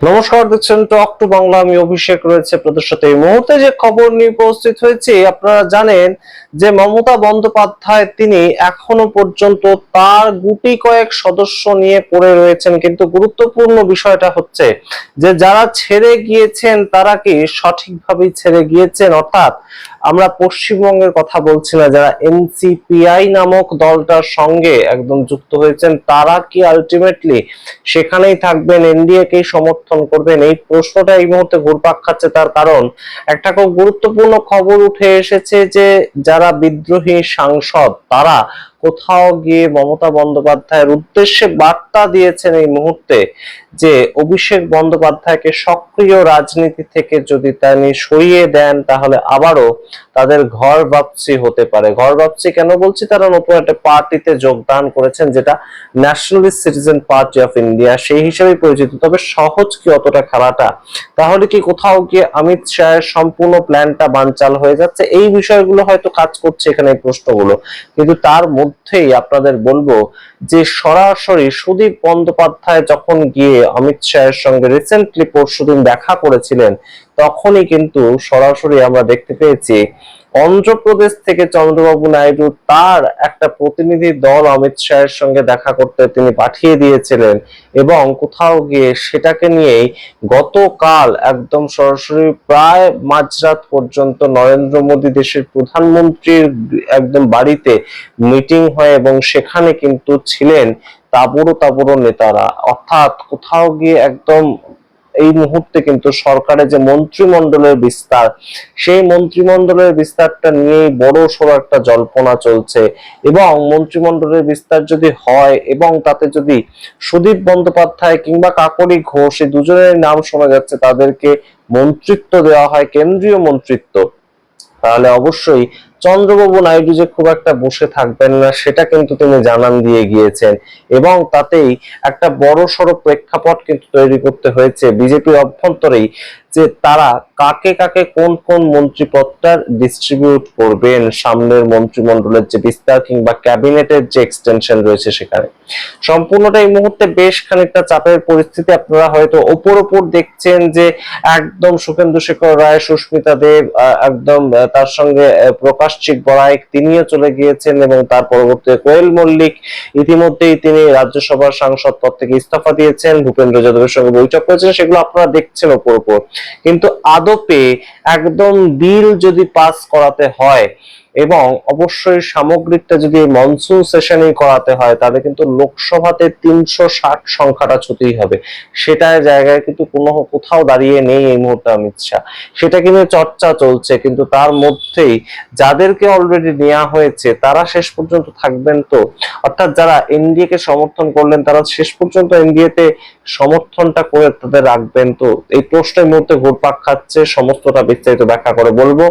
নমস্কার, দেখছেন talk to Bangla. আমি অভিষেক রয়েছে আপনাদের সাথে। এই মুহূর্তে যে খবর নিয়ে উপস্থিত হয়েছে, আপনারা জানেন যে মমতা বন্দ্যোপাধ্যায় তিনি এখনো পর্যন্ত তার গুটি কয়েক সদস্য নিয়ে পড়ে রয়েছেন, কিন্তু গুরুত্বপূর্ণ বিষয়টা হচ্ছে যে যারা ছেড়ে গিয়েছেন তারা কি সঠিকভাবেই ছেড়ে গিয়েছেন, অর্থাৎ আমরা পশ্চিমবঙ্গের কথা বলছি না, যারা এনসিপিআই নামক দলটার সঙ্গে একদম যুক্ত হয়েছেন তারা কি আলটিমেটলি সেখানেই থাকবেন, এনডিএ কেই সমর্থন করবেন? এই প্রশ্নটা এই মুহূর্তে ঘুরপাক খাচ্ছে। তার কারণ একটা খুব গুরুত্বপূর্ণ খবর উঠে এসেছে যে যারা বিদ্রোহী সাংসদ তারা কোথাও গিয়ে মমতা বন্দ্যোপাধ্যায়ের উদ্দেশ্যে বার্তা দিয়েছেন এই মুহূর্তে যে অভিষেক বন্দ্যোপাধ্যায়কে সক্রিয় রাজনীতি থেকে যদি তিনি সরিয়ে দেন তাহলে আবারও তাদের ঘর বাপসি হতে পারে। ঘর বাপসি কেন বলছি, তারা নতুন একটা পার্টিতে যোগদান করেছেন যেটা nationalist citizen party of India, সেই হিসেবে পরিচিত। তবে সহজ কি অতটা খেলাটা? তাহলে কি কোথাও গিয়ে অমিত শাহের সম্পূর্ণ প্ল্যানটা বানচাল হয়ে যাচ্ছে? এই বিষয়গুলো হয়তো কাজ করছে এখানে, এই প্রশ্নগুলো। কিন্তু তার মধ্যেই আপনাদের বলবো যে সরাসরি সুদীপ বন্দ্যোপাধ্যায় যখন গিয়ে অমিত শাহের সঙ্গে রিসেন্টলি পরশুদিন দেখা করেছিলেন, তখনই কিন্তু সরাসরি আমরা দেখতে পেয়েছি অন্ধ্রপ্রদেশ থেকে চন্দ্রবাবু নাইডু তার একটা প্রতিনিধি দল অমিত শাহের সঙ্গে দেখা করতে তিনি পাঠিয়ে দিয়েছিলেন, এবং কোথাও গিয়ে সেটাকে নিয়েই গতকাল একদম সরাসরি প্রায় মাঝরাত পর্যন্ত নরেন্দ্র মোদী দেশের প্রধানমন্ত্রীর একদম বাড়িতে মিটিং হয়, এবং সেখানে কিন্তু ছিলেন তাবড়ো তাবড়ো নেতারা। অর্থাৎ কোথাও গিয়ে একদম এই মুহূর্তে কিন্তু সরকারের যে মন্ত্রিমণ্ডলের বিস্তার, সেই মন্ত্রিমণ্ডলের বিস্তারটা নিয়েই বড় সড়ো একটা জল্পনা চলছে। এবং মন্ত্রিমণ্ডলের বিস্তার যদি হয় এবং তাতে যদি সুদীপ বন্দ্যোপাধ্যায় কিংবা কাকলি ঘোষ, এই দুজনের নাম শোনা যাচ্ছে, তাদেরকে মন্ত্রিত্ব দেওয়া হয়, কেন্দ্রীয় মন্ত্রিত্ব, তাহলে অবশ্যই চন্দ্রবাবু নাইডু যে খুব একটা বসে থাকবেন না সেটা কিন্তু তিনি জানান দিয়ে গিয়েছেন। এবং তাতেই একটা বড় সড়ো প্রেক্ষাপট কিন্তু তৈরি করতে হয়েছে বিজেপির অভ্যন্তরেই, যে তারা কাকে কাকে কোন কোন মন্ত্রিপদটা ডিস্ট্রিবিউট করবেন সামনের মন্ত্রিমণ্ডলের যে বিস্তার কিংবা ক্যাবিনেটের যে এক্সটেনশন রয়েছে সেখানে। সম্পূর্ণটা এই মুহূর্তে বেশ খানিকটা চাপের পরিস্থিতি। আপনারা হয়তো ওপর দেখছেন যে একদম সুখেন্দু শেখর রায়, সুস্মিতা দেব, একদম তার সঙ্গে প্রকাশ চিক বড়াইক তিনিও চলে গিয়েছেন, এবং তার পরবর্তীতে কোয়েল মল্লিক ইতিমধ্যেই তিনি রাজ্যসভার সাংসদ পদ থেকে ইস্তফা দিয়েছেন, ভূপেন্দ্র যাদবের সঙ্গে বৈঠক করেছেন, সেগুলো আপনারা দেখছেন ওপর। কিন্তু আদপে একদম বিল যদি পাস করাতে হয় এবং অবশ্যই সামগ্রিকটা যদি মনসুন সেশনেই করাতে হয়, তাহলে কিন্তু লোকসভাতে 360 সংখ্যাটা ছুতেই হবে। সেটা জায়গায় কিন্তু কোথাও দাঁড়িয়ে নেই এই মুহূর্তে অমিত শাহ। সেটা কিন্তু চর্চা চলছে, কিন্তু তার মধ্যেই যাদেরকে অলরেডি নেওয়া হয়েছে তারা শেষ পর্যন্ত থাকবেন তো? অর্থাৎ যারা এনডিএ কে সমর্থন করলেন তারা শেষ পর্যন্ত এনডিএ তে সমর্থনটা করে তাদের রাখবেন তো? এই প্রশ্নের মধ্যে ঘুরপাক খাচ্ছে। সমস্তটা বিস্তারিত ব্যাখ্যা করে বলবো।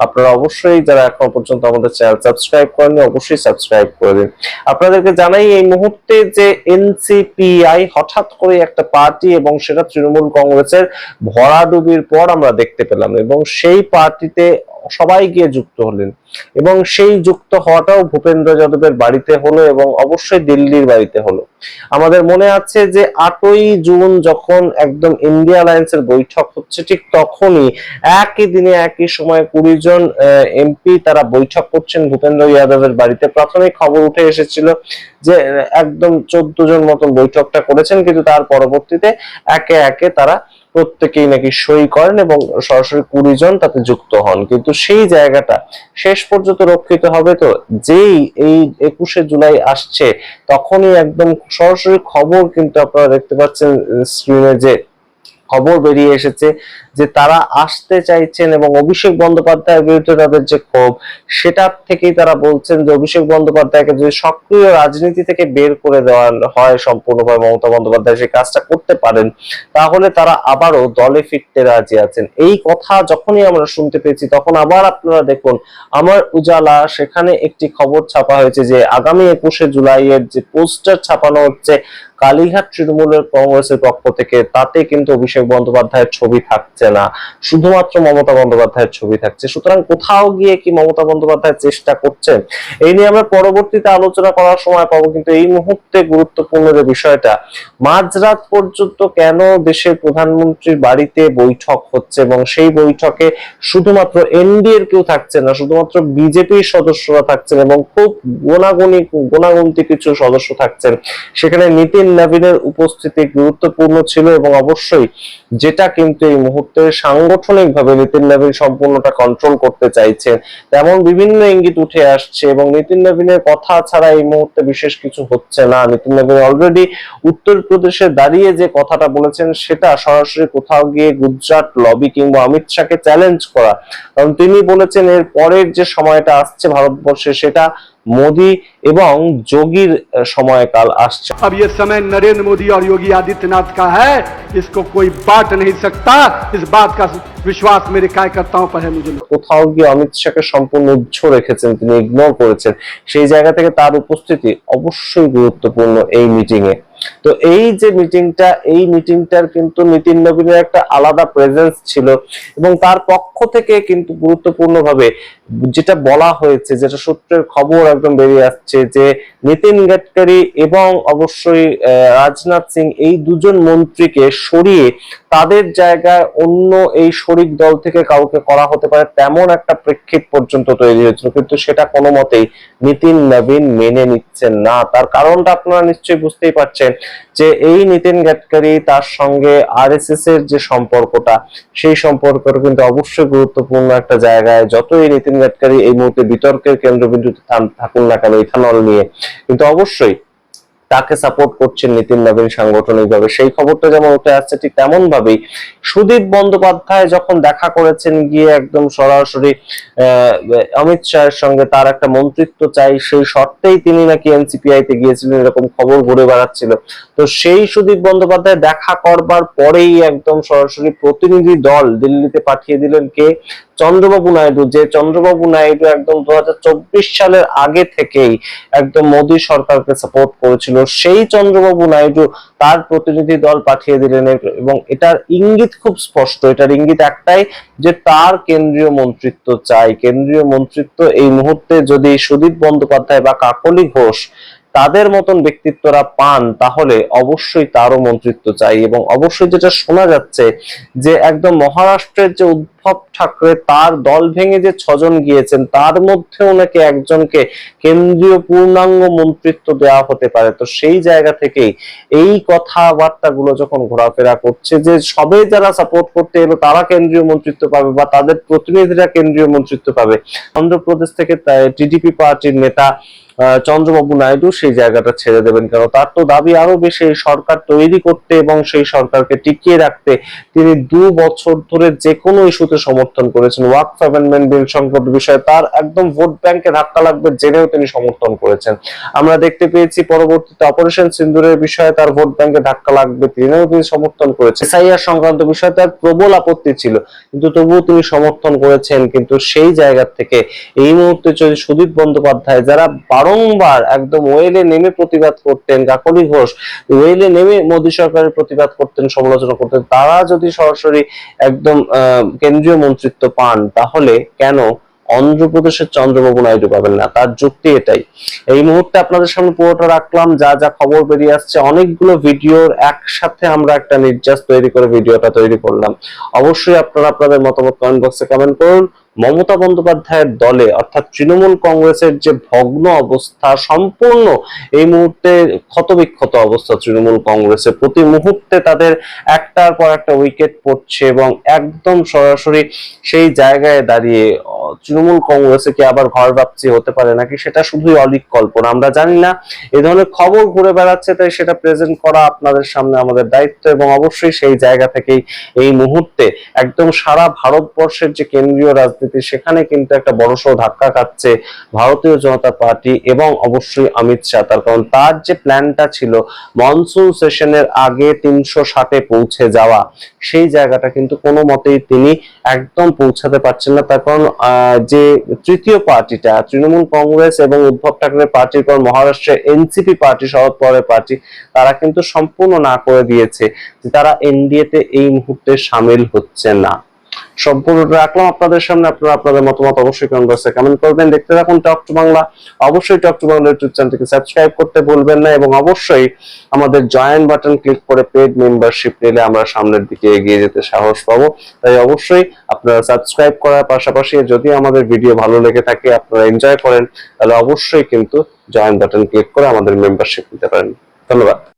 আপনারা অবশ্যই যারা এখন পর্যন্ত আমাদের চ্যানেল সাবস্ক্রাইব করেননি অবশ্যই সাবস্ক্রাইব করে দিন। আপনাদেরকে জানাই এই মুহূর্তে যে এনসিপিআই হঠাৎ করে একটা পার্টি, এবং সেটা তৃণমূল কংগ্রেসের ভরাডুবির পর আমরা দেখতে পেলাম, এবং সেই পার্টিতে সবাই গিয়ে যুক্ত হলেন, এবং সেই যুক্ত হওয়াটাও ভূপেন্দ্র যাদবের বাড়িতে হলো, এবং অবশ্যই দিল্লির বাড়িতে হলো। আমাদের মনে আছে যে 8ই জুন যখন একদম ইন্ডিয়া অ্যালায়েন্সের বৈঠক হচ্ছে, ঠিক তখনই একই দিনে একই সময় 20 জন এমপি তারা বৈঠক করছেন ভূপেন্দ্র যাদবের বাড়িতে। প্রথমে খবর উঠে এসেছিল যে একদম 14 জন মতন বৈঠকটা করেছেন, কিন্তু তার পরবর্তীতে একে একে তারা প্রত্যেকেই নাকি সই করেন এবং সরাসরি 20 জন তাতে যুক্ত হন। কিন্তু সেই জায়গাটা শেষ পর্যন্ত রক্ষিত হবে তো? যেই এই 21শে জুলাই আসছে তখনই একদম সরাসরি খবর কিন্তু আপনারা দেখতে পাচ্ছেন স্ক্রিনে, যে খবর বেরিয়ে এসেছে যে তারা আসতে চাইছেন, এবং অভিষেক বন্দ্যোপাধ্যায়ের বিরুদ্ধে তাদের যে ক্ষোভ, সেটা থেকেই তারা বলছেন যে অভিষেক বন্দ্যোপাধ্যায়কে যদি সক্রিয় রাজনীতি থেকে বের করে দেওয়া হয় সম্পূর্ণভাবে, মমতা বন্দ্যোপাধ্যায় সেই কাজটা করতে পারেন, তাহলে তারা আবারও দলে ফিরতে রাজি আছেন। এই কথা যখনই আমরা শুনতে পেয়েছি তখন আবার আপনারা দেখুন আমার উজালা সেখানে একটি খবর ছাপা হয়েছে যে আগামী 21শে জুলাইয়ের যে পোস্টার ছাপানো হচ্ছে কালীঘাট তৃণমূলের কংগ্রেসের পক্ষ থেকে, তাতে কিন্তু অভিষেক বন্দ্যোপাধ্যায়ের ছবি থাকছে না, শুধুমাত্র মমতা বন্দ্যোপাধ্যায়ের ছবি থাকছে। সুতরাং কোথাও গিয়ে কি মমতা বন্দ্যোপাধ্যায় চেষ্টা করছেন, এই নিয়ে আমরা পরবর্তীতে আলোচনা করার সময় পাবো। কিন্তু এই মুহূর্তে গুরুত্বপূর্ণ যে বিষয়টা, মাঝরাত পর্যন্ত কেন দেশের প্রধানমন্ত্রীর বাড়িতে বৈঠক হচ্ছে এবং সেই বৈঠকে শুধুমাত্র এনডিএর কেউ থাকছে না, শুধুমাত্র বিজেপির সদস্যরা থাকছেন এবং খুব গুণাগুন্তি কিছু সদস্য থাকছেন। সেখানে নীতিন নবীনের উপস্থিতি গুরুত্বপূর্ণ ছিল এবং অবশ্যই যেটা কিন্তু এই মুহূর্তে সাংগঠনিকভাবে নীতিন নবীন সম্পূর্ণটা কন্ট্রোল করতে চাইছেন, তেমন বিভিন্ন ইঙ্গিত উঠে আসছে এবং নীতিন নবীনের কথা ছাড়া এই মুহূর্তে বিশেষ কিছু হচ্ছে না। নীতিন নবীন অলরেডি উত্তরপ্রদেশে দাঁড়িয়ে যে কথাটা বলেছেন সেটা সরাসরি কোথাও গিয়ে গুজরাট লবি কিংবা অমিত শাহকে চ্যালেঞ্জ করা, কারণ তিনি বলেছেন এর পরের যে সময়টা আসছে ভারতবর্ষে সেটা मोदी এবং যোগীর সময়কাল আসছে। अब ये समय नरेंद्र मोदी और योगी आदित्यनाथ का है, इसको कोई बांट नहीं सकता। इस बात का विश्वास मेरे कार्यकर्ताओं पर है। मुझे কোথাও গিয়ে অমিত শাহকে সম্পূর্ণ উচ্ছ রেখেছেন, তিনি ইগনোর করেছেন। সেই জায়গা থেকে তার উপস্থিতি অবশ্যই গুরুত্বপূর্ণ এই মিটিং এ। তো এই যে মিটিংটা, এই মিটিংটার কিন্তু নীতিন নবীনের একটা আলাদা প্রেজেন্স ছিল এবং তার পক্ষ থেকে কিন্তু গুরুত্বপূর্ণভাবে যেটা বলা হয়েছে, যেটা সূত্রের খবর একদম বেরিয়ে আসছে যে নীতিন গডকরি এবং অবশ্যই রাজনাথ সিং এই দুজন মন্ত্রীকে সরিয়ে তাদের জায়গায় অন্য এই শরিক দল থেকে কাউকে করা হতে পারে, তেমন একটা প্রেক্ষিত পর্যন্ত তৈরি হয়েছিল। কিন্তু সেটা কোনো মতেই নীতিন নবীন মেনে নিচ্ছেন না। তার কারণটা আপনারা নিশ্চয়ই বুঝতেই পারছেন যে এই নীতিন গডকরি তার সঙ্গে আরএসএস এর যে সম্পর্কটা, সেই সম্পর্কটা কিন্তু অবশ্যই গুরুত্বপূর্ণ একটা জায়গায়। যতই নীতিন গডকরি এই মুহূর্তে বিতর্কের কেন্দ্রবিন্দুতে থাকুন না কেন ইথানল নিয়ে, কিন্তু অবশ্যই তাকে সাপোর্ট করছেন নীতিন নবীন সাংগঠনিকভাবে। সেই খবরটা যেমন উঠে আসছে, ঠিক তেমন ভাবেই সুদীপ বন্দ্যোপাধ্যায় যখন দেখা করেছেন গিয়ে একদম সরাসরি অমিত শাহের সঙ্গে, তার একটা মন্ত্রিত্ব চাই সেই শর্তেই তিনি নাকি এনসিপিআই তে গিয়েছিলেন, এরকম খবর ঘুরে বেড়াচ্ছিল। তো সেই সুদীপ বন্দ্যোপাধ্যায় দেখা করবার পরেই একদম সরাসরি প্রতিনিধি দল দিল্লিতে পাঠিয়ে দিলেন কে, চন্দ্রবাবু নাইডু। যে চন্দ্রবাবু নাইডু একদম 2024 সালের আগে থেকেই একদম মোদী সরকারকে সাপোর্ট করেছিল, সেই চন্দ্রবাবু নাইডু তার প্রতিনিধি দল পাঠিয়ে দিলেন। এবং এটার ইঙ্গিত খুব স্পষ্ট, এটার ইঙ্গিত একটাই যে তার কেন্দ্রীয় মন্ত্রিত্ব চাই। কেন্দ্রীয় মন্ত্রিত্ব এই মুহূর্তে যদি সুদীপ বন্দ্যোপাধ্যায় বা কাকলি ঘোষ তাদের মতন ব্যক্তিত্বরা পান, তাহলে অবশ্যই তারও মন্ত্রিত্ব চাই। এবং অবশ্যই যেটা শোনা যাচ্ছে যে একদম মহারাষ্ট্রের যে উদ্ধব ঠাকরে, তার দল ভেঙে যে 6 জন গিয়েছেন, তার মধ্যেও নাকি একজনকে কেন্দ্রীয় পূর্ণাঙ্গ মন্ত্রিত্ব দেওয়া হতে পারে। তো সেই জায়গা থেকেই এই কথাবার্তাগুলো যখন ঘোরাফেরা করছে যে সবে যারা সাপোর্ট করতে এলো তারা কেন্দ্রীয় মন্ত্রিত্ব পাবে বা তাদের প্রতিনিধিরা কেন্দ্রীয় মন্ত্রিত্ব পাবে, অন্ধ্রপ্রদেশ থেকে টিডিপি পার্টির নেতা চন্দ্রবাবু নাইডু সেই জায়গাটা ছেড়ে দেবেন। কেন, তার তো দাবি আরো বেশি সরকার তৈরি করতে এবং সেই সরকারকে টিকিয়ে রাখতে। তিনি 2 বছর ধরে যে কোনো ইস্যুতে সমর্থন করেছেন। ওয়াকফ অ্যামেন্ডমেন্ট বিল সংক্রান্ত বিষয়ে তার একদম ভোট ব্যাংকে ধাক্কা লাগবে জেনেও তিনি সমর্থন করেছেন। আমরা দেখতে পেয়েছি পরবর্তীতে অপারেশন সিন্দুরের বিষয়ে তার ভোট ব্যাংকে ধাক্কা লাগবে, তিনি সমর্থন করেছেন। এসআইআর সংক্রান্ত বিষয়ে তার প্রবল আপত্তি ছিল, কিন্তু তবুও তিনি সমর্থন করেছেন। কিন্তু সেই জায়গা থেকে এই মুহূর্তে যদি সুদীপ বন্দ্যোপাধ্যায়, যারা বারংবার একদম ওয়েলে নেমে প্রতিবাদ করতেন, কাকলি ঘোষ ওয়েলে নেমে মোদী সরকারের প্রতিবাদ করতেন, সমালোচনা করতেন, তারা যদি সরাসরি একদম কেন্দ্রীয় মন্ত্রিত্ব পান, তাহলে কেন অন্ধ্রপ্রদেশের চন্দ্রবাবু নাইডু পাবেন না? তার যুক্তি এটাই। এই মুহূর্তে আপনাদের সামনে পুরোটা রাখলাম, যা যা খবর বেরিয়ে আসছে, অনেকগুলো ভিডিওর একসাথে আমরা একটা নির্যাস তৈরি করে ভিডিওটা তৈরি করলাম। অবশ্যই আপনারা আপনাদের মতামত কমেন্ট বক্সে কমেন্ট করুন। মমতা বন্দ্যোপাধ্যায়ের দলে অর্থাৎ তৃণমূল কংগ্রেসের যে ভগ্ন অবস্থা, সম্পূর্ণ এই মুহূর্তে ক্ষতবিক্ষত অবস্থা তৃণমূল কংগ্রেসের, প্রতি মুহূর্তে তাদের একটার পর একটা উইকেট পড়ছে এবং একদম সরাসরি সেই জায়গায় দাঁড়িয়ে তৃণমূল কংগ্রেসে কি আবার ঘর ভাবছি হতে পারে নাকি, সেটা শুধুই অলিক কল্পনা, আমরা জানি না। এই ধরনের খবর ঘুরে বেড়াচ্ছে, তাই সেটা প্রেজেন্ট করা আপনাদের সামনে আমাদের দায়িত্ব। এবং অবশ্যই সেই জায়গা থেকেই এই মুহূর্তে একদম সারা ভারতবর্ষের যে কেন্দ্রীয় রাজনীতি রাজনীতি, সেখানে কিন্তু একটা বড়সড় ধাক্কা খাচ্ছে ভারতীয় জনতা পার্টি এবং অবশ্যই অমিত শাহ। তার কারণ তার যে প্ল্যানটা ছিল মনসুন সেশনের আগে 360-এ পৌঁছে যাওয়া, সেই জায়গাটা কিন্তু কোনো মতেই তিনি একদম পৌঁছাতে পারছেন না। তার কারণ যে তৃতীয় পার্টিটা তৃণমূল কংগ্রেস এবং উদ্ধব ঠাকরে পার্টির পর মহারাষ্ট্রের এনসিপি পার্টি, শরদ পাওয়ারের পার্টি, তারা কিন্তু সম্পূর্ণ না করে দিয়েছে যে তারা এনডিএতে এই মুহূর্তে সামিল হচ্ছে না। সম্পূর্ণ রাখলাম আপনাদের সামনে, আপনারা আপনাদের মতামত অবশ্যই কমেন্ট করবেন। দেখতে থাকুন টক টু বাংলা। অবশ্যই টক টু বাংলা ইউটিউব চ্যানেলটিকে সাবস্ক্রাইব করতে ভুলবেন না এবং অবশ্যই আমাদের জয়েন বাটন ক্লিক করে পেড মেম্বারশিপ নিলে আমরা সামনের দিকে এগিয়ে যেতে সাহস পাবো। তাই অবশ্যই আপনারা সাবস্ক্রাইব করার পাশাপাশি যদি আমাদের ভিডিও ভালো লেগে থাকে, আপনারা এনজয় করেন, তাহলে অবশ্যই কিন্তু জয়েন বাটন ক্লিক করে আমাদের মেম্বারশিপ নিতে পারেন। ধন্যবাদ।